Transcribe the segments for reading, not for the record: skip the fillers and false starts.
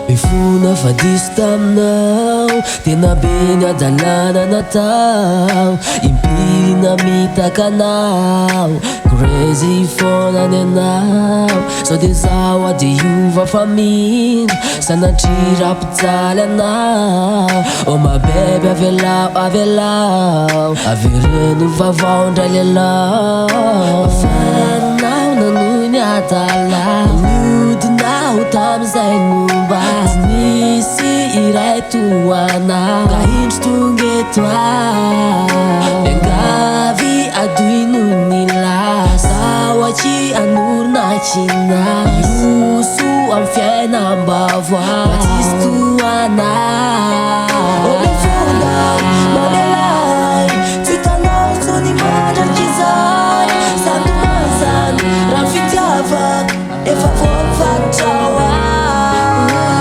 Mifona fa diso taminao, tena be ny adalana natao, impirina mitaka anao, crazy foana ny anao. Sao de zaho adiova fa mindra, sanatria rapijaly anao. Oh ma baby avelao, avelao, avereno vavao ndray lelao. Faranao nanohy ny adalao, niodinao tamizay nomba, tsy nisy iray toanao. Ka indro tonga eto aho, miangavy adoy noho ny lasa, zahoatry anorona kinao, ioso amy fiainam-baovao, tsisy toanao. Oh Lam-Mifona mamelay, tsy hitanao tsony mandraky izay, sady manzany raha ny fitiavako efa voafatotrao aho.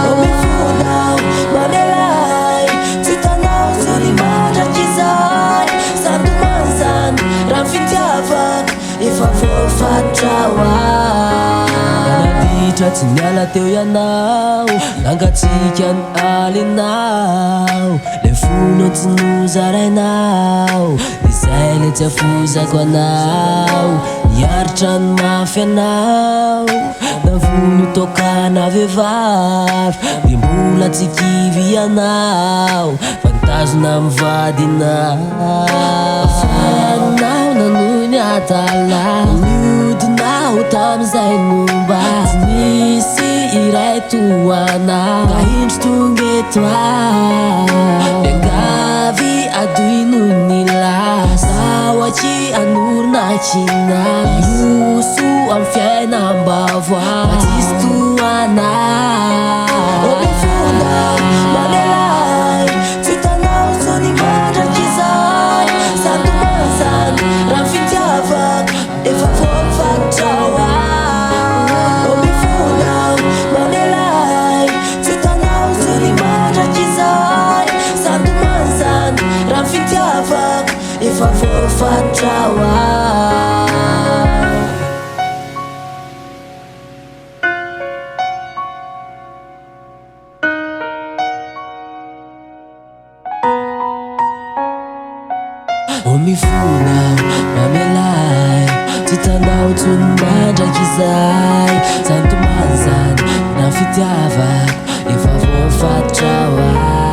Oh Lam-Mifona mamelay, tsy hitanao tsony mandraky izay, sady manzany raha ny fitiavako efa voafatotrao aho. Nanaditra tsy niala teo ianao, nangatsika ny alinao, le fonao tsy nozarainao, izay le tsy afozako anao. Niaritra ny mafy anao, navono tokana vehivavy, de mbola tsy kivy ianao, fantazona mivadinao. Faranao nanohy ny adalao, niodinao tamizay nomba, tsy nisy iray toanao. Ka indro tonga eto aho, miangavy adoy noho ny lasa, zahoatry anorona kinao, ioso amy fiainam-baovao, tsisy toanao. Oh Lam-Mifona mamelay, tsy hitanao tsony mandraky izay, sady manzany raha ny fitiavako efa voafatotrao aho. Oh Lam-Mifona mamelay, tsy hitanao tsony mandraky izay, sady manzany raha ny fitiavako efa voafatotrao aho. Oh Lam-Mifona mamelay, tsy hitanao tsony mandraky izay, sady manzany raha ny fitiavako efa voafatotrao aho.